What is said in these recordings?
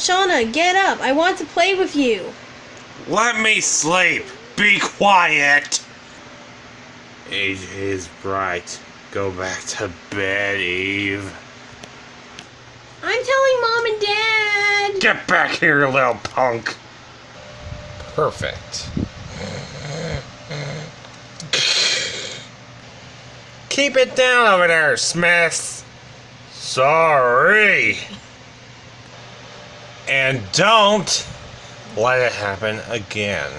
Shauna, get up. I want to play with you. Let me sleep. Be quiet. It is bright. Go back to bed, Eve. I'm telling Mom and Dad. Get back here, you little punk. Perfect. Keep it down over there, Smith. Sorry. And don't let it happen again.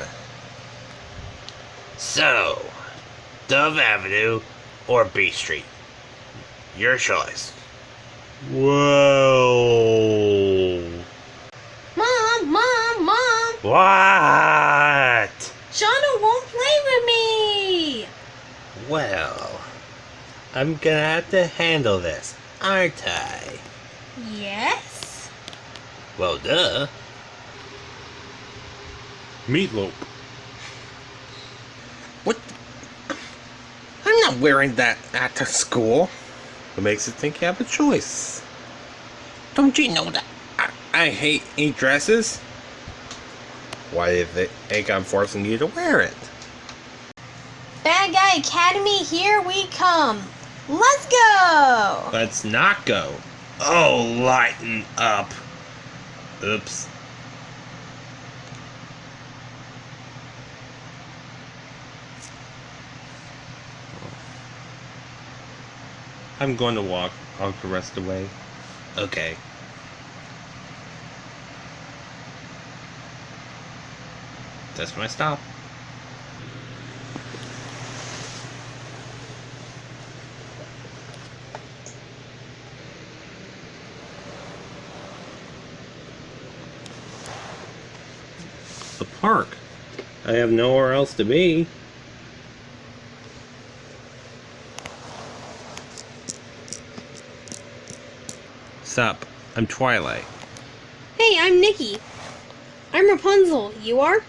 So, Dove Avenue or B Street? Your choice. Whoa. Mom. What? Shauna won't play with me. Well, I'm gonna have to handle this, aren't I? Yes. Well, duh. Meatloaf. What? I'm not wearing that at school. What makes you think you have a choice? Don't you know that I hate dresses? Why do they think I'm forcing you to wear it? Bad Guy Academy, here we come. Let's go. Let's not go. Oh, lighten up. Oops. I'm going to walk the rest of the way. Okay. That's my stop. The park. I have nowhere else to be. Sup? I'm Twilight. Hey, I'm Nikki. I'm Rapunzel. You are?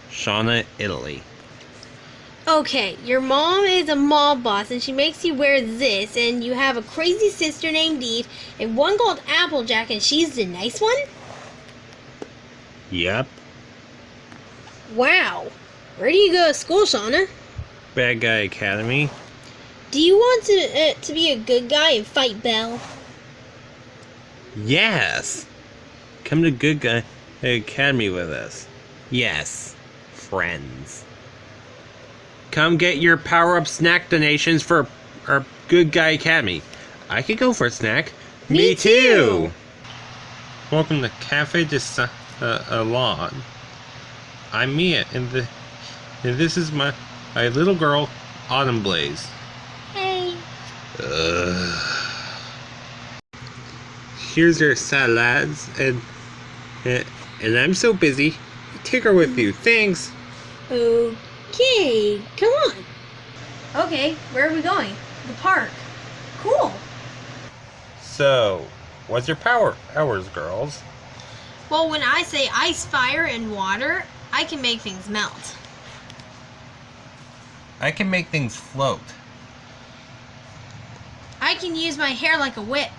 Shauna, Italy. Okay, your mom is a mob boss and she makes you wear this, and you have a crazy sister named Eve and one called Applejack, and she's the nice one? Yep. Wow. Where do you go to school, Shauna? Bad Guy Academy. Do you want to be a good guy and fight Belle? Yes! Come to Good Guy Academy with us. Yes, friends. Come get your power-up snack donations for our Good Guy Academy. I could go for a snack. Me too. Welcome to Cafe de Salon. I'm Mia, and this is my little girl, Autumn Blaze. Hey. Here's your salads, and I'm so busy. Take her with you. Thanks. Okay, come on. Okay, where are we going? The park. Cool. So, what's your powers, girls? Well, when I say ice, fire, and water, I can make things melt. I can make things float. I can use my hair like a whip.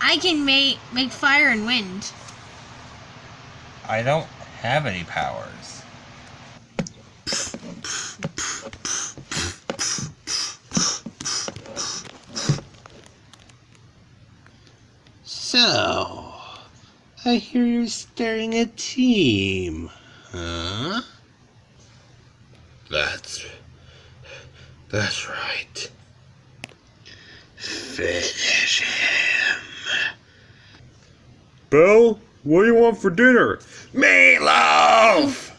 I can make fire and wind. I don't have any powers. So, I hear you're starting a team, huh? That's right. Finish him. Belle, what do you want for dinner? Meatloaf!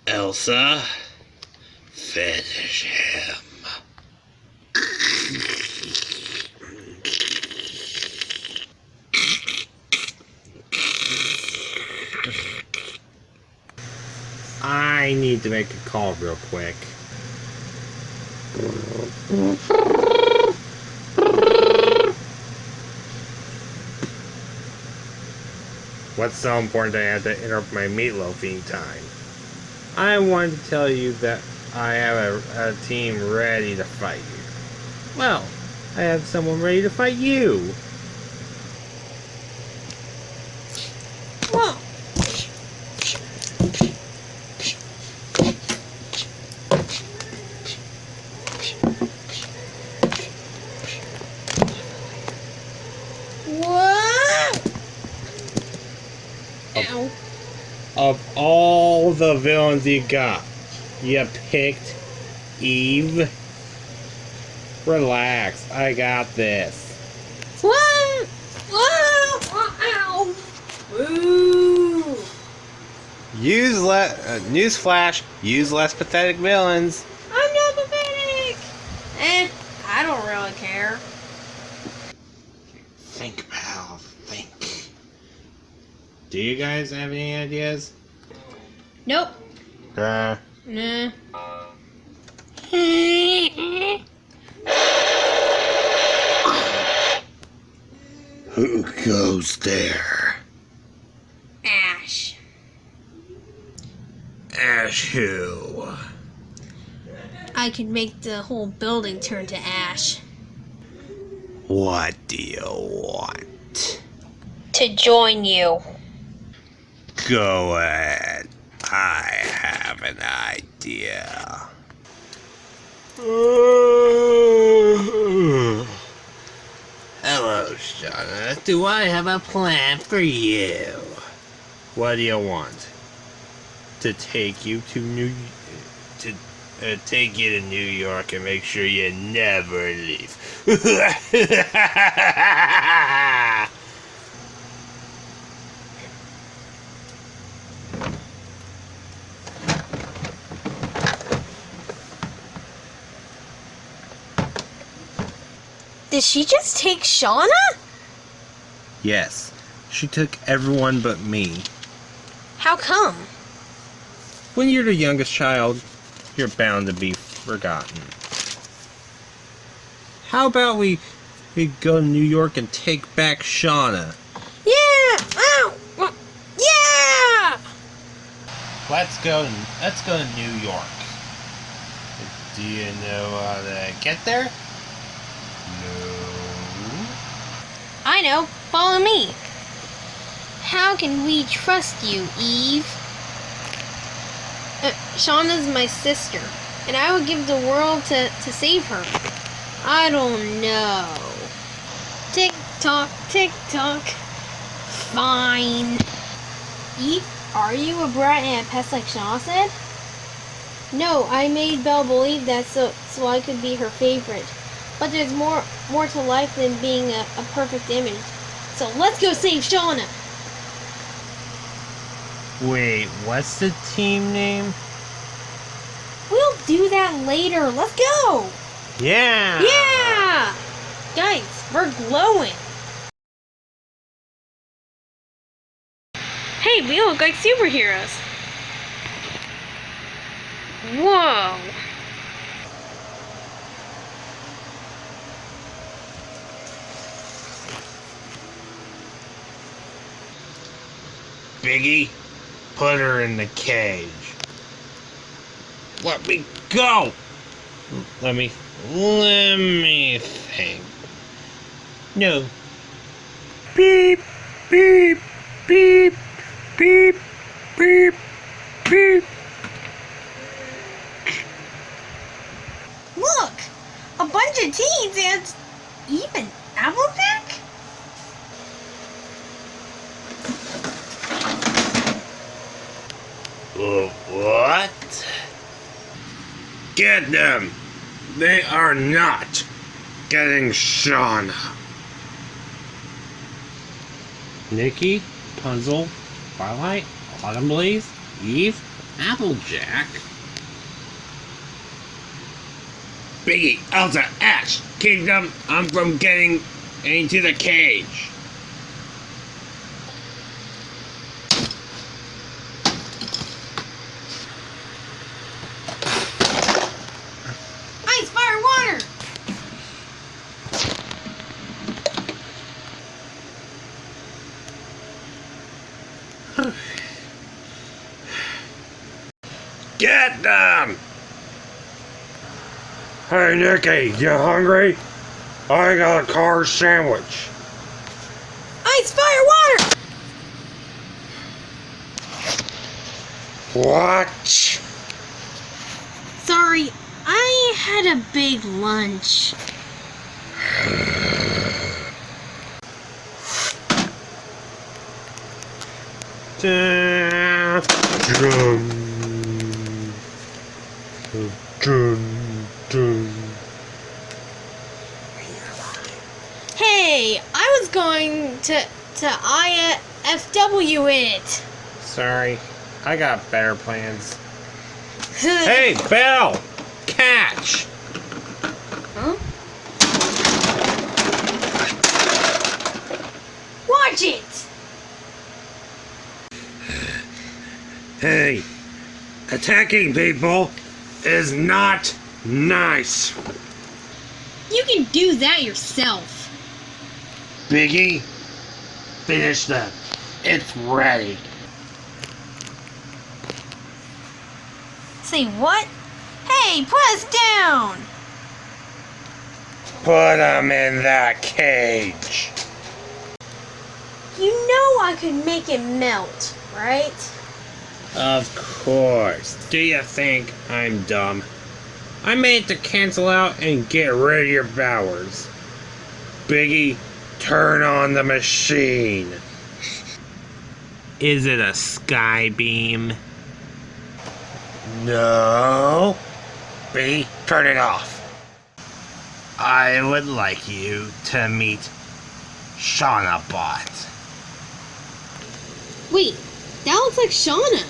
Elsa, finish him. I need to make a call real quick. What's so important that I have to interrupt my meatloaf eating time? I wanted to tell you that I have a team ready to fight you. Well, I have someone ready to fight you. Whoa! Whoa! Ow. Of all the villains you got, you picked Eve. Relax, I got this. What? Whoa! Ow! Woo! Newsflash, use less pathetic villains. I'm not pathetic! I don't really care. Think, pal, think. Do you guys have any ideas? Nope. Nah. Nah. Who goes there? Ash. Ash who? I could make the whole building turn to ash. What do you want? To join you. Go ahead. I have an idea. Hello, Shauna. Do I have a plan for you? What do you want? To take you to take you to New York and make sure you never leave. Did she just take Shauna? Yes, she took everyone but me. How come? When you're the youngest child, you're bound to be forgotten. How about we go to New York and take back Shauna? Yeah! Ow! Yeah! Let's go to New York. Do you know how to get there? No. I know. Follow me. How can we trust you, Eve? Shauna's my sister, and I would give the world to save her. I don't know. Tick tock, tick tock. Fine. Eve, are you a brat and a pest like Shauna said? No, I made Belle believe that so I could be her favorite. But there's more to life than being a perfect image. So let's go save Shauna! Wait, what's the team name? We'll do that later. Let's go! Yeah! Yeah! Guys, we're glowing. Hey, we look like superheroes. Whoa! Biggie, put her in the cage. Let me go! Let me think. No. Beep, beep, beep, beep, beep, beep. Look! A bunch of teens and even Applejack? What? Get them! They are not getting Shauna. Nikki, Punzel, Twilight, Autumn Blaze, Eve, Applejack. Biggie, Elsa, Ash, keep them from getting into the cage. Ice, fire, water! Get them! Hey, Nikki, you hungry? I got a car sandwich. Ice, fire, water! What? Sorry, I had a big lunch. Dun, dun, dun. Hey, I was going to IFW it. Sorry, I got better plans. Hey, Belle! Catch! Huh? Watch it! Hey, attacking people is not nice. You can do that yourself. Biggie, finish that. It's ready. Say what? Hey, put us down! Put him in that cage. You know I could make it melt, right? Of course. Do you think I'm dumb? I made it to cancel out and get rid of your powers. Biggie, turn on the machine. Is it a sky beam? No. Biggie, turn it off. I would like you to meet Shaunabot. Wait, that looks like Shauna.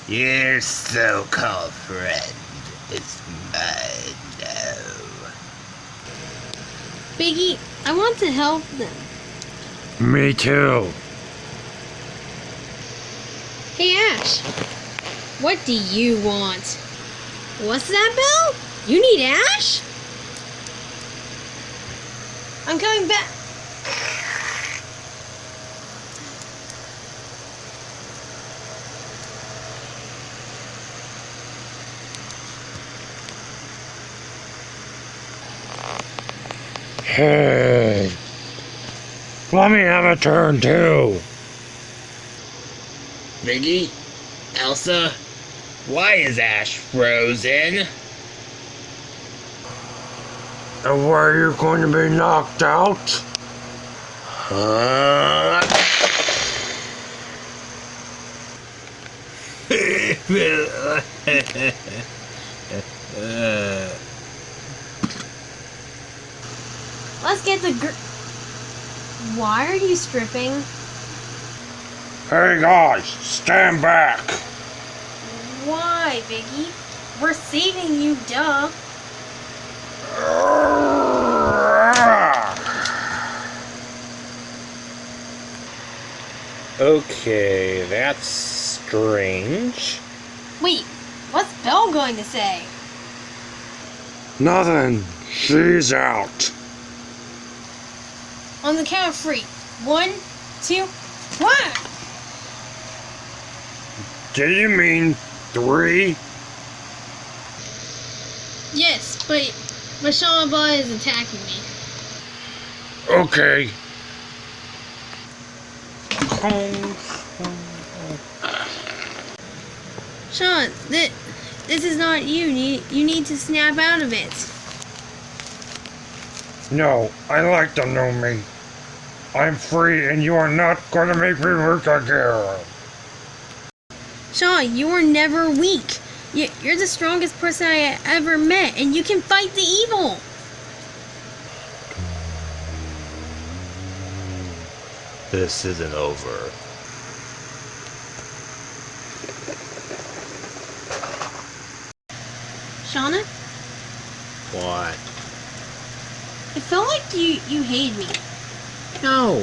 Your so-called friend is mine now. Biggie, I want to help them. Me too. Hey, Ash. What do you want? What's that, Bill? You need Ash? I'm coming back. Hey. Let me have a turn too. Biggie? Elsa? Why is Ash frozen? And where you're going to be knocked out? Let's get the Why are you stripping? Hey guys, stand back. Why, Biggie? We're saving you, duh. Okay, that's strange. Wait, what's Belle going to say? Nothing. She's out. On the count of 3. 1, 2, 1! Do you mean 3? Yes, but Shauna is attacking me. Okay. Sean, this is not you. You need to snap out of it. No, I like to know me. I'm free and you are not going to make me work again. Sean, you were never weak. You're the strongest person I ever met, and you can fight the evil. This isn't over. Shauna, What? it felt like you hated me. No.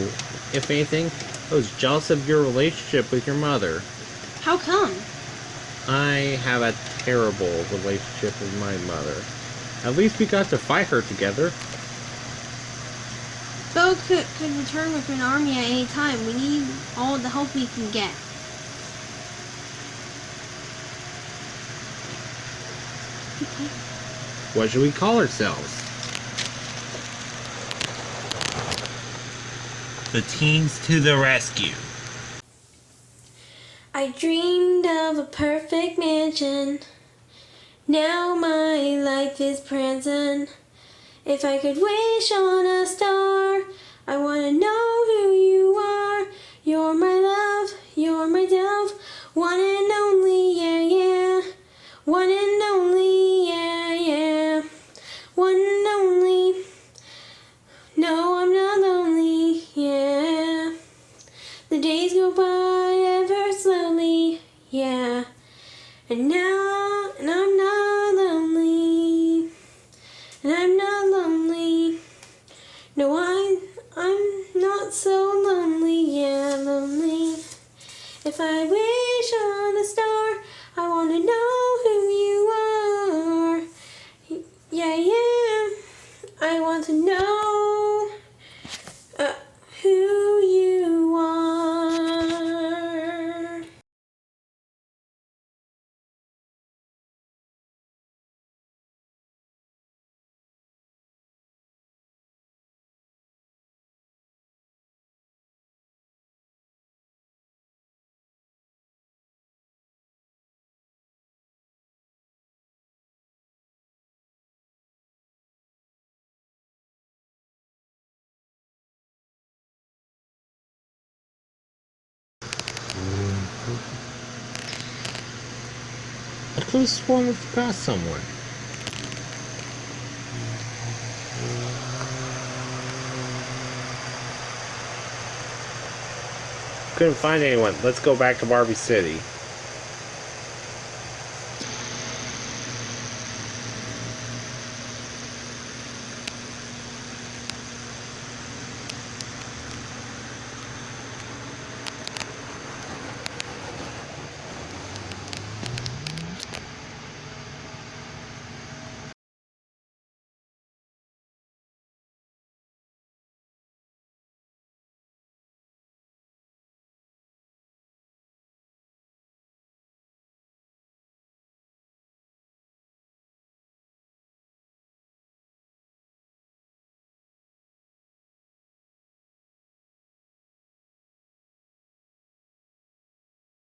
If anything, I was jealous of your relationship with your mother. How come? I have a terrible relationship with my mother. At least we got to fight her together. Bo could return with an army at any time. We need all the help we can get. What should we call ourselves? The teens to the rescue. I dreamed of a perfect mansion. Now my life is prancing. If I could wish on a star, I want to know who you are. You're my love, you're my dove, one and only, yeah, yeah. One and only, yeah, yeah. One and only. No, I'm not lonely, yeah. The days go by ever slowly, yeah. And I'm not lonely. And I'm not lonely. No, I'm not so lonely, yeah, lonely. If I wish on a star, I want to know who you are. Yeah, yeah. I want to know who you are. I could have sworn we forgot someone. Couldn't find anyone. Let's go back to Barbie City.